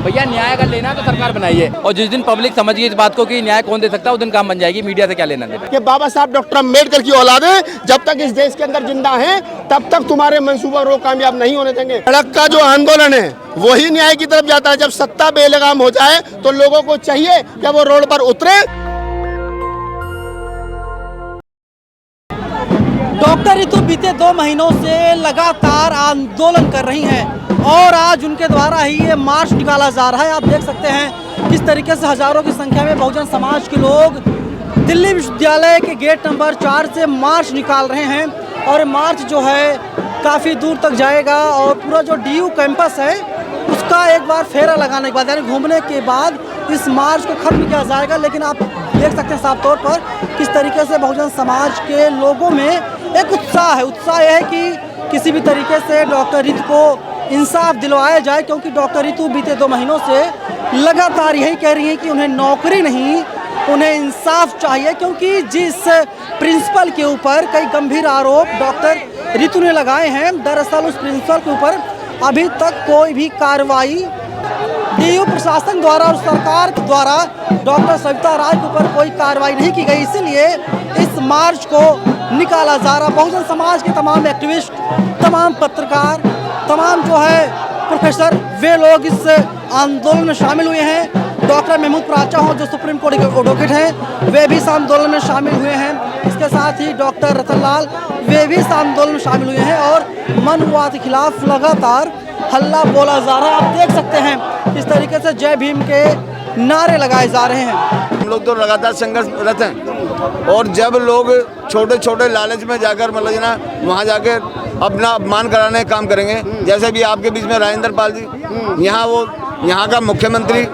भैया न्याय अगर लेना है तो सरकार बनाइए, और जिस दिन पब्लिक समझ गई इस बात को कि न्याय कौन दे सकता है उस दिन काम बन जाएगी। मीडिया से क्या लेना देना। कि बाबा साहब डॉक्टर अम्बेडकर की औलादें जब तक इस देश के अंदर जिंदा हैं तब तक तुम्हारे मंसूबा रोग कामयाब नहीं होने देंगे। सड़क का जो आंदोलन है वही न्याय की तरफ जाता है। जब सत्ता बेलगाम हो जाए तो लोगों को चाहिए कि वो रोड पर उतरे। डॉक्टर रितु बीते 2 महीनों से लगातार आंदोलन कर रही हैं और आज उनके द्वारा ही ये मार्च निकाला जा रहा है। आप देख सकते हैं किस तरीके से हजारों की संख्या में बहुजन समाज के लोग दिल्ली विश्वविद्यालय के गेट नंबर 4 से मार्च निकाल रहे हैं। और मार्च जो है काफ़ी दूर तक जाएगा और पूरा जो DU कैंपस है उसका एक बार फेरा लगाने के बाद यानी घूमने के बाद इस मार्च को खत्म किया जाएगा। लेकिन आप देख सकते हैं साफ तौर पर किस तरीके से बहुजन समाज के लोगों में एक उत्साह है। उत्साह यह है कि किसी भी तरीके से डॉक्टर रितु को इंसाफ दिलवाया जाए, क्योंकि डॉक्टर रितु बीते 2 महीनों से लगातार यही कह रही हैं कि उन्हें नौकरी नहीं, उन्हें इंसाफ चाहिए। क्योंकि जिस प्रिंसिपल के ऊपर कई गंभीर आरोप डॉक्टर रितु ने लगाए हैं, दरअसल उस प्रिंसिपल के ऊपर अभी तक कोई भी कार्रवाई DU प्रशासन द्वारा और सरकार द्वारा डॉक्टर सविता राय के ऊपर कोई कार्रवाई नहीं की गई। इसीलिए इस मार्च को निकाला जा रहा। बहुजन समाज के तमाम एक्टिविस्ट, तमाम पत्रकार, तमाम जो है प्रोफेसर, वे लोग इस आंदोलन में शामिल हुए हैं। डॉक्टर महमूद प्राचा हो जो सुप्रीम कोर्ट के एडवोकेट हैं, वे भी इस आंदोलन में शामिल हुए हैं। इसके साथ ही डॉक्टर रतन लाल, वे भी इस आंदोलन में शामिल हुए हैं और मनुवाद के खिलाफ लगातार हल्ला बोला जा रहा है। आप देख सकते हैं किस तरीके से जय भीम के नारे लगाए जा रहे हैं। हम लोग तो लगातार संघर्षरत हैं और जब लोग छोटे छोटे लालच में जाकर मतलब ना वहाँ जाकर अपना अपमान कराने का काम करेंगे, जैसे भी आपके बीच में राजेंद्र पाल जी, यहाँ का मुख्यमंत्री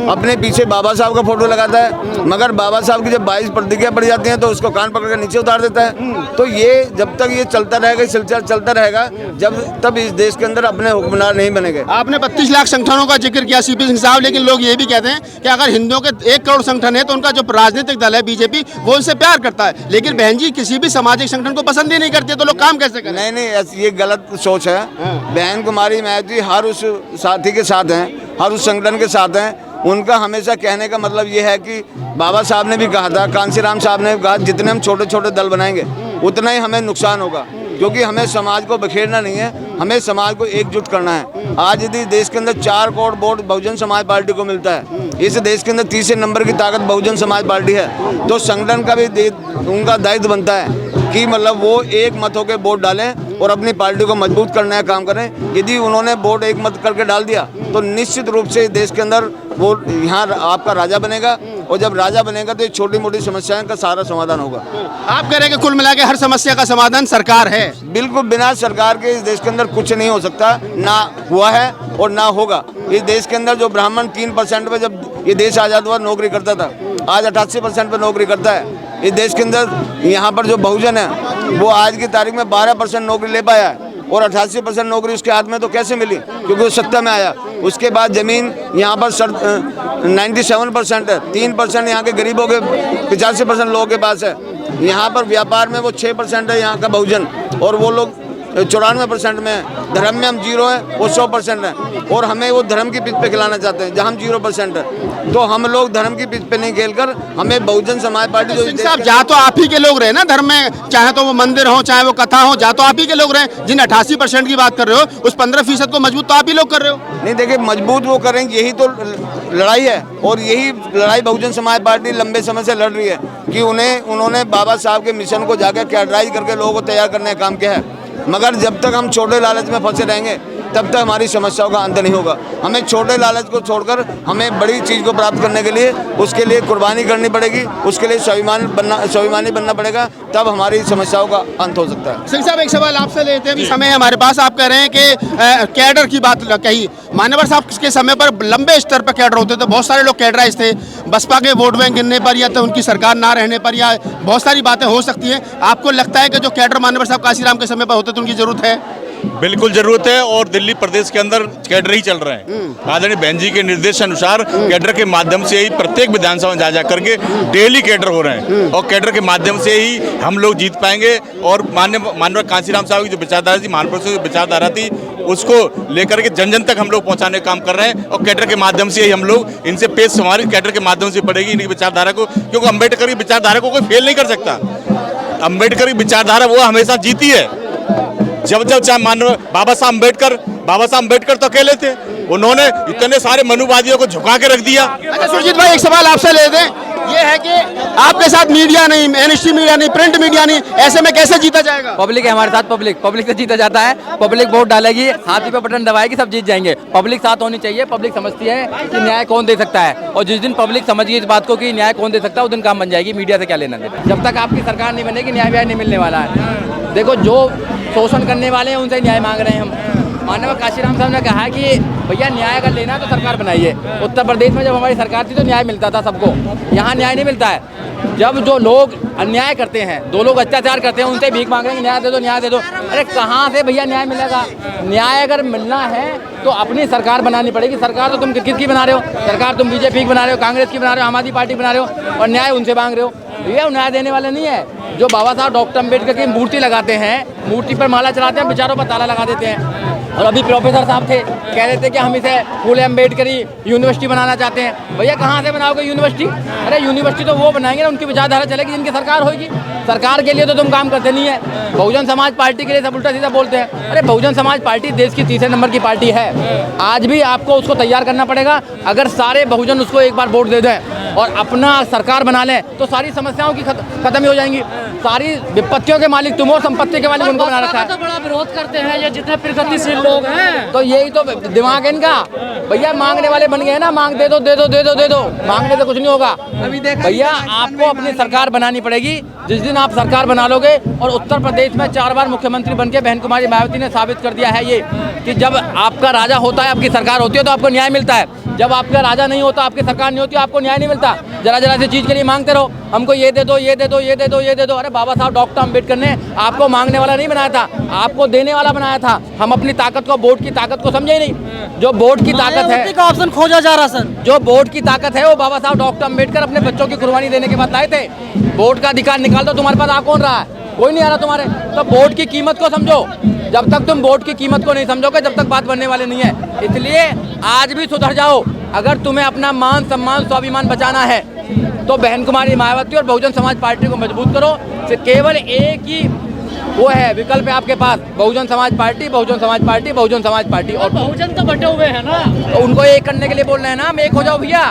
अपने पीछे बाबा साहब का फोटो लगाता है, मगर बाबा साहब की जब 22 प्रतिज्ञा पड़ जाती हैं तो उसको कान पकड़ कर नीचे उतार देता है। तो ये जब तक ये चलता रहेगा, सिलसिला चलता रहेगा, जब तब इस देश के अंदर अपने हुक्मरान नहीं बनेंगे। आपने 32 लाख संगठनों का जिक्र किया CP सिंह साहब, लेकिन लोग ये भी कहते हैं कि अगर हिंदुओं के 1 करोड़ संगठन है तो उनका जो राजनीतिक दल है BJP वो उनसे प्यार करता है, लेकिन बहन जी किसी भी सामाजिक संगठन को पसंद ही नहीं करती, तो लोग काम कैसे करें? नहीं, ये गलत सोच है। बहन कुमारी महतो हर उस साथी के साथ हैं, हर उस संगठन के साथ हैं। उनका हमेशा कहने का मतलब ये है कि बाबा साहब ने भी कहा था, कांसीराम साहब ने भी कहा, जितने हम छोटे छोटे दल बनाएंगे उतना ही हमें नुकसान होगा, क्योंकि हमें समाज को बिखेरना नहीं है, हमें समाज को एकजुट करना है। आज यदि देश के अंदर 4 करोड़ वोट बहुजन समाज पार्टी को मिलता है, इस देश के अंदर तीसरे नंबर की ताकत बहुजन समाज पार्टी है, तो संगठन का भी उनका दायित्व बनता है कि मतलब वो एक मत होकर वोट डालें और अपनी पार्टी को मजबूत करने का काम करें। यदि उन्होंने वोट एक मत करके डाल दिया तो निश्चित रूप से देश के अंदर वो यहाँ आपका राजा बनेगा, और जब राजा बनेगा तो ये छोटी मोटी समस्याओं का सारा समाधान होगा। आप कह रहे हैं कि कुल मिला के हर समस्या का समाधान सरकार है? बिल्कुल, बिना सरकार के इस देश के अंदर कुछ नहीं हो सकता, ना हुआ है और ना होगा। इस देश के अंदर जो ब्राह्मण 3% पे जब ये देश आज़ाद हुआ नौकरी करता था, आज 88% पे नौकरी करता है। इस देश के अंदर यहाँ पर जो बहुजन है वो आज की तारीख में 12% नौकरी ले पाया है, और 88% नौकरी उसके हाथ में तो कैसे मिली? क्योंकि वो सत्ता में आया। उसके बाद ज़मीन यहाँ पर 97% है, 3% यहाँ के गरीबों के, 85% लोगों के पास है। यहाँ पर व्यापार में वो 6% है यहाँ का बहुजन, और वो लोग 94% में है। धर्म में हम 0 है, वो 100% है, और हमें वो धर्म की पिच पे खिलाना चाहते हैं जहाँ हम 0% है। तो हम लोग धर्म की पिच पे नहीं खेलकर हमें बहुजन समाज पार्टी जो साहब जा तो आप ही के लोग रहे ना धर्म में, चाहे तो वो मंदिर हो चाहे वो कथा हो, जा तो आप ही के लोग रहे। जिन 88% की बात कर रहे हो उस 15% को मजबूत तो आप ही लोग कर रहे हो। नहीं, देखिए मजबूत वो करेंगे, यही तो लड़ाई है, और यही लड़ाई बहुजन समाज पार्टी लंबे समय से लड़ रही है कि उन्होंने बाबा साहब के मिशन को जाकर कैडराइज करके लोगों को तैयार करने का काम किया है। मगर जब तक हम छोटे लालच में फंसे रहेंगे तब तक हमारी समस्याओं का अंत नहीं होगा। हमें छोटे लालच को छोड़कर हमें बड़ी चीज़ को प्राप्त करने के लिए उसके लिए कुर्बानी करनी पड़ेगी, उसके लिए स्वाभिमानी बनना पड़ेगा, तब हमारी समस्याओं का अंत हो सकता है। सिंह साहब एक सवाल आपसे लेते हैं, अभी समय हमारे पास। आप कह रहे हैं कि कैडर की बात कही, मान्यवर साहब के समय पर लंबे स्तर पर कैडर होते थे, बहुत सारे लोग कैडराइज थे। बसपा के वोट बैंक गिरने पर या तो उनकी सरकार ना रहने पर या बहुत सारी बातें हो सकती हैं, आपको लगता है कि जो कैडर मान्यवर साहब कांसीराम के समय पर होते थे उनकी जरूरत है? बिल्कुल जरूरत है, और दिल्ली प्रदेश के अंदर कैडर ही चल रहे हैं। आदरणीय बहन जी के निर्देश अनुसार कैडर के माध्यम से ही प्रत्येक विधानसभा में जा करके डेली कैडर हो रहे हैं, और कैडर के माध्यम से ही हम लोग जीत पाएंगे। और माननीय कांसीराम साहब की जो विचारधारा थी, महानपुरुषों की विचारधारा थी, उसको लेकर के जन जन तक हम लोग पहुंचाने का काम कर रहे हैं और कैडर के माध्यम से ही हम लोग इनसे पेश हमारी कैडर के माध्यम से पड़ेगी इनकी विचारधारा को, क्योंकि अम्बेडकर की विचारधारा को कोई फेल नहीं कर सकता। अम्बेडकर की विचारधारा वो हमेशा जीती है। जब चाहे मानव बाबा साहब अम्बेडकर तो अकेले थे, उन्होंने इतने सारे मनुवादियों को झुका के रख दिया। अच्छा सुरजीत भाई, एक सवाल आपसे ले दें, ये है कि आपके साथ मीडिया नहीं, मेनस्ट्रीम मीडिया नहीं, प्रिंट मीडिया नहीं, ऐसे में कैसे जीता जाएगा? पब्लिक है हमारे साथ, पब्लिक से जीता जाता है। पब्लिक वोट डालेगी, हाथी पे बटन दबाएगी, सब जीत जाएंगे। पब्लिक साथ होनी चाहिए। पब्लिक समझती है कि न्याय कौन दे सकता है, और जिस दिन पब्लिक समझ गई इस बात को कि न्याय कौन दे सकता है, उस दिन काम बन जाएगी। मीडिया से क्या लेना देना। जब तक आपकी सरकार नहीं बनेगी, न्याय व्याय नहीं मिलने वाला है। देखो, जो शोषण करने वाले हैं उनसे न्याय मांग रहे हैं हम। माननीय काशीराम साहब ने कहा कि भैया न्याय अगर लेना है तो सरकार बनाइए। उत्तर प्रदेश में जब हमारी सरकार थी तो न्याय मिलता था सबको, यहाँ न्याय नहीं मिलता है। जब जो लोग अन्याय करते हैं, दो लोग अत्याचार करते हैं, उनसे भीख मांग रहे हैं, न्याय दे दो, न्याय दे दो। अरे कहाँ से भैया न्याय मिलेगा? न्याय अगर मिलना है तो अपनी सरकार बनानी पड़ेगी। सरकार तो तुम किसकी बना रहे हो? सरकार तुम बीजेपी की बना रहे हो, कांग्रेस की बना रहे हो, आम आदमी पार्टी बना रहे हो, और न्याय उनसे मांग रहे हो। भैया न्याय देने वाले नहीं है। जो बाबा साहब डॉक्टर अम्बेडकर की मूर्ति लगाते हैं, मूर्ति पर माला चढ़ाते हैं, विचारों पर ताला लगा देते हैं। और अभी प्रोफेसर साहब थे, कह रहे थे कि हम इसे फूले अम्बेडकरी यूनिवर्सिटी बनाना चाहते हैं। भैया कहाँ से बनाओगे यूनिवर्सिटी? अरे यूनिवर्सिटी तो वो बनाएंगे ना, उनकी विचारधारा चलेगी जिनकी सरकार होगी। सरकार के लिए तो तुम काम करते नहीं है। बहुजन समाज पार्टी के लिए सब उल्टा सीधा बोलते हैं। अरे बहुजन समाज पार्टी देश की तीसरे नंबर की पार्टी है। आज भी आपको उसको तैयार करना पड़ेगा। अगर सारे बहुजन उसको एक बार वोट दे दें और अपना सरकार बना लें तो सारी समस्याओं की खत्म ही हो जाएंगी। सारी विपत्तियों के मालिक तुम हो, संपत्ति के मालिक उनको बना रखा है। तो बड़ा विरोध करते हैं ये जितने प्रगतिशील लोग हैं। तो यही तो दिमाग है इनका। भैया मांगने वाले बन गए ना, मांग दे दो, दे दो, दे दो, दे दो। मांगने से कुछ नहीं होगा। भैया आपको अपनी सरकार बनानी पड़ेगी। जिस दिन आप सरकार बना लोगे, और उत्तर प्रदेश में 4 बार मुख्यमंत्री बनके बहन कुमारी मायावती ने साबित कर दिया है ये कि जब आपका राजा होता है, आपकी सरकार होती है तो आपको न्याय मिलता है। जब आपका राजा नहीं होता, आपकी सरकार नहीं होती, आपको न्याय नहीं मिलता। जरा जरा सी चीज़ के लिए मांगते रहो, हमको ये दे दो, ये दे दो, ये दे दो, ये दे दो। अरे बाबा साहब डॉक्टर अम्बेडकर ने आपको मांगने वाला नहीं बनाया था, आपको देने वाला बनाया था। हम अपनी ताकत को, वोट की ताकत को समझे ही नहीं। जो वोट की ताकत है, ऑप्शन खोजा जा रहा सर। जो वोट की ताकत है वो बाबा साहब डॉक्टर अम्बेडकर अपने बच्चों की कुर्बानी देने के बाद लाए थे। वोट का अधिकार निकाल दो, तुम्हारे पास आ कौन रहा है? कोई नहीं आ रहा तुम्हारे। तो वोट की कीमत को समझो। जब तक तुम वोट की कीमत को नहीं समझोगे, जब तक बात बनने वाले नहीं है। इसलिए आज भी सुधर जाओ। अगर तुम्हें अपना मान सम्मान स्वाभिमान बचाना है तो बहन कुमारी मायावती और बहुजन समाज पार्टी को मजबूत करो। केवल एक ही वो है विकल्प है आपके पास, Bahujan Samaj party, Bahujan Samaj party, Bahujan Samaj party. और बहुजन तो बटे हुए हैं ना, तो उनको एक करने के लिए बोल रहे हैं ना, हम एक हो जाओ भैया।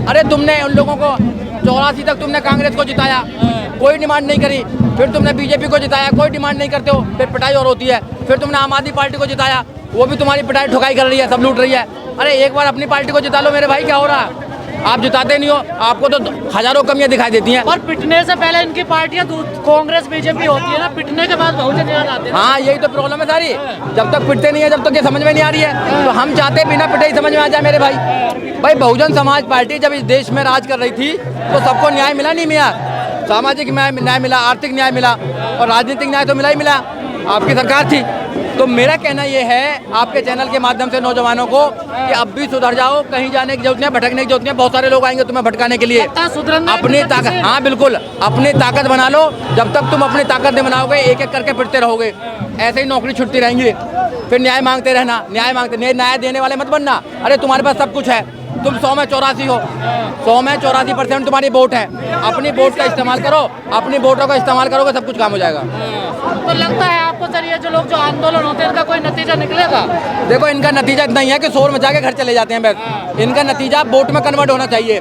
अरे तुमने उन लोगों को 84 तक तुमने कांग्रेस को जिताया, कोई डिमांड नहीं करी। फिर तुमने बीजेपी को जिताया, कोई डिमांड नहीं करते हो, फिर पिटाई और होती है। फिर तुमने आम आदमी पार्टी को जिताया, वो भी तुम्हारी पिटाई ठुकाई कर रही है, सब लूट रही है। अरे एक बार अपनी पार्टी को जिता लो मेरे भाई, क्या हो रहा है? आप जिताते नहीं हो, आपको तो हजारों कमियां दिखाई देती हैं। और पिटने से पहले इनकी पार्टियां कांग्रेस बीजेपी होती है ना, पिटने के बाद बहुजन याद आते हैं। हाँ यही तो प्रॉब्लम है सारी। जब तक पिटते नहीं है, जब तक ये समझ में नहीं आ रही है, तो हम चाहते हैं बिना पिटे ही समझ में आ जाए मेरे भाई। भाई बहुजन समाज पार्टी जब इस देश में राज कर रही थी तो सबको न्याय मिला नहीं मिला? सामाजिक न्याय मिला, आर्थिक न्याय मिला, और राजनीतिक न्याय तो मिला ही मिला। आपकी सरकार थी। तो मेरा कहना ये है आपके चैनल के माध्यम से नौजवानों को कि अब भी सुधर जाओ। कहीं जाने की जरूरत नहीं है, भटकने की जरूरत नहीं है। बहुत सारे लोग आएंगे तुम्हें भटकाने के लिए। अपनी ताकत, हाँ बिल्कुल, अपनी ताकत बना लो। जब तक तुम अपनी ताकत नहीं बनाओगे, एक एक करके फिरते रहोगे, ऐसे ही नौकरी छुटती रहेंगी। फिर न्याय मांगते रहना, न्याय देने वाले मत बनना। अरे तुम्हारे पास सब कुछ है, तुम 100 में 84 हो, 100 में 84% तुम्हारी वोट है। अपनी वोट का इस्तेमाल करो, अपनी वोटों का इस्तेमाल करोगे, सब कुछ काम हो जाएगा। तो लगता है आपको सर ये जो लोग जो आंदोलन होते हैं इनका कोई नतीजा निकलेगा? देखो इनका नतीजा इतना ही है कि शोर मचा के घर चले जाते हैं बस। इनका नतीजा वोट में कन्वर्ट होना चाहिए।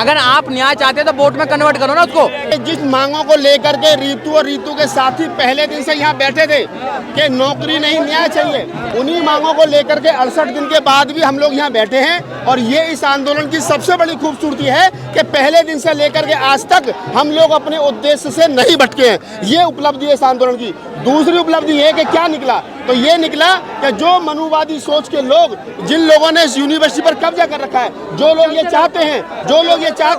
अगर आप न्याय चाहते हैं तो वोट में कन्वर्ट करो ना उसको। जिस मांगों को लेकर के रीतू और रीतू के साथी पहले दिन से यहाँ बैठे थे कि नौकरी नहीं न्याय चाहिए, उन्हीं मांगों को लेकर के 68 दिन के बाद भी हम लोग यहाँ बैठे हैं। और ये इस आंदोलन की सबसे बड़ी खूबसूरती है कि पहले दिन से लेकर के आज तक हम लोग अपने उद्देश्य से नहीं भटके हैं। ये उपलब्धि है इस आंदोलन की। दूसरी उपलब्धि है कि क्या निकला, तो ये निकला कि जो मनुवादी सोच के लोग, जिन लोगों ने इस यूनिवर्सिटी पर कब्जा कर रखा है, जो लोग ये चाहते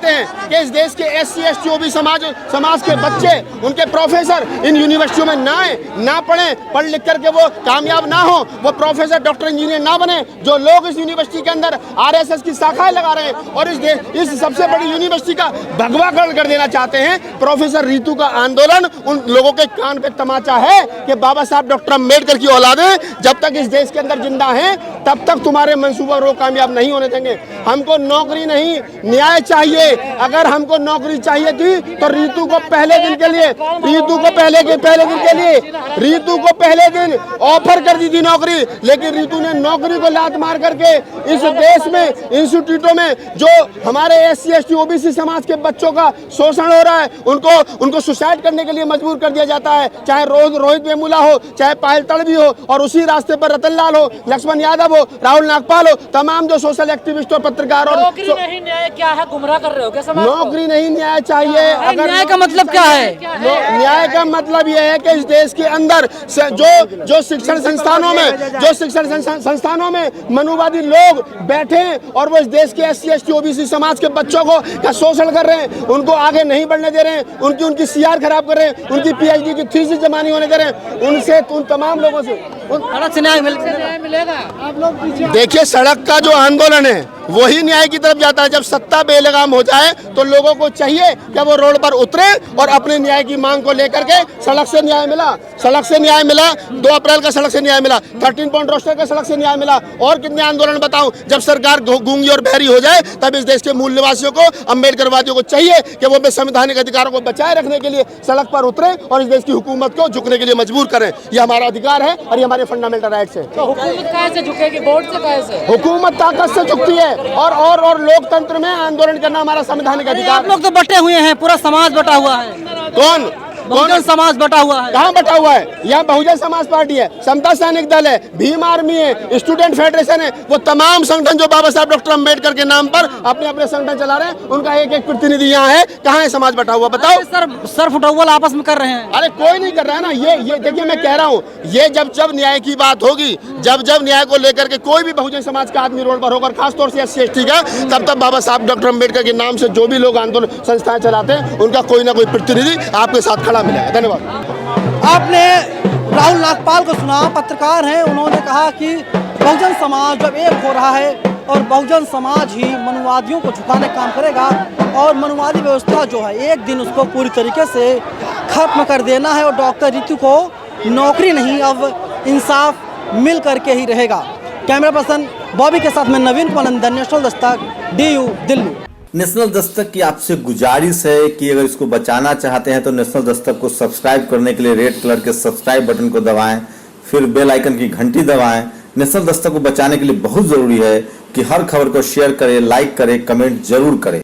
हैं कि इस देश के SC ST OB समाज के बच्चे, उनके प्रोफेसर इन यूनिवर्सिटियों में ना आए, ना पढ़ें, पढ़ लिख करके वो कामयाब ना हो, वो प्रोफेसर डॉक्टर इंजीनियर ना बने, जो लोग इस यूनिवर्सिटी के अंदर RSS की शाखाएं लगा रहे हैं और इस सबसे बड़ी यूनिवर्सिटी का भगवाकरण कर देना चाहते हैं। प्रोफेसर रीतू का आंदोलन उन लोगों के कान पे तमाचा है है कि बाबा साहब डॉक्टर अम्बेडकर की औलादें जब तक इस देश के अंदर जिंदा हैं तब तक तुम्हारे मंसूबा रोग कामयाब नहीं होने देंगे। हमको नौकरी नहीं, न्याय चाहिए। अगर हमको नौकरी चाहिए थी तो रीतू को पहले दिन के लिए रीतू को पहले दिन ऑफर कर दी थी नौकरी, लेकिन रीतू ने नौकरी को लात मार करके इस देश में इंस्टीट्यूटों में जो हमारे SC ST OBC समाज के बच्चों का शोषण हो रहा है, उनको सुसाइड करने के लिए मजबूर कर दिया जाता है, चाहे रोहित वेमुला हो, चाहे पायल तड़वी हो, और उसी रास्ते पर रतन लाल हो, लक्ष्मण यादव हो, राहुल नागपाल हो, तमाम जो सोशल एक्टिविस्ट और पत्रकार और नौकरी नहीं न्याय क्या है, गुमराह कर रहे हो क्या समाज को? नौकरी नहीं, न्याय चाहिए। अगर न्याय का मतलब क्या है? न्याय का मतलब यह है कि इस देश के अंदर जो शिक्षण संस्थानों में मनुवादी लोग बैठे और वो इस देश के SC ST OBC समाज के बच्चों का शोषण कर रहे हैं, उनको आगे नहीं बढ़ने दे रहे हैं, उनकी CR खराब कर रहे हैं, उनकी PhD की थीसिस जमा नहीं होने दे रहे हैं, उनसे उन तमाम लोगों से सड़क से न्याय मिलेगा। आप लोग देखिए, सड़क का जो आंदोलन है वही न्याय की तरफ जाता है। जब सत्ता बेलगाम हो जाए तो लोगों को चाहिए कि वो रोड पर उतरे और अपने न्याय की मांग को लेकर के सड़क से न्याय मिला 2 अप्रैल का सड़क से न्याय मिला, 13 पॉइंट रोस्टर का सड़क से न्याय मिला, और कितने आंदोलन बताऊं। जब सरकार गूंगी और बहरी हो जाए तब इस देश के मूल निवासियों को, अम्बेडकरवादियों को चाहिए कि वो अपने संवैधानिक अधिकारों को बचाए रखने के लिए सड़क पर उतरे और इस देश की हुकूमत को झुकने के लिए मजबूर करें। ये हमारा अधिकार है और ये हमारे फंडामेंटल राइट्स है। तो हुकूमत कैसे झुकेगी, बोर्ड से कैसे? हुकूमत ताकत से झुकती है और लोकतंत्र में आंदोलन करना हमारा संवैधानिक अधिकार। आप लोग तो बटे हुए हैं, पूरा समाज बटा हुआ है। कौन बहुजन समाज बटा हुआ है। कहाँ बटा हुआ है? यहाँ बहुजन समाज पार्टी है, समता सैनिक दल है, भीम आर्मी है, स्टूडेंट फेडरेशन है, वो तमाम संगठन जो बाबा साहब डॉक्टर अम्बेडकर के नाम पर अपने अपने संगठन चला रहे हैं, उनका एक एक प्रतिनिधि यहाँ है। कहाँ है समाज बटा हुआ, बताओ? सर फुटबॉल आपस में कर रहे हैं। अरे कोई नहीं कर रहा है ना। ये देखिए, मैं कह रहा हूँ, ये जब न्याय की बात होगी, जब न्याय को लेकर के कोई भी बहुजन समाज का आदमी रोड पर होकर, खासतौर से SC ST का, तब बाबा साहब डॉक्टर अम्बेडकर के नाम से जो भी लोग आंदोलन संस्थाएं चलाते हैं, उनका कोई ना कोई प्रतिनिधि आपके साथ खड़ा मिलेगा। धन्यवाद। आपने राहुल नागपाल को सुना, पत्रकार हैं, उन्होंने कहा कि बहुजन समाज जब एक हो रहा है और बहुजन समाज ही मनुवादियों को झुकाने का काम करेगा और मनुवादी व्यवस्था जो है एक दिन उसको पूरी तरीके से खत्म कर देना है और डॉक्टर रीतू को नौकरी नहीं, अब इंसाफ मिल करके ही रहेगा। कैमरा पर्सन बॉबी के साथ में नवीन कुमार नंदन, national Dastak, DU Delhi. National Dastak की आपसे गुजारिश है कि अगर इसको बचाना चाहते हैं तो नेशनल दस्तक को सब्सक्राइब करने के लिए रेड कलर के सब्सक्राइब बटन को दबाएं, फिर बेल आइकन की घंटी दबाएं। नेशनल दस्तक को बचाने के लिए बहुत जरूरी है कि हर खबर को शेयर करें, लाइक करें, कमेंट जरूर करें।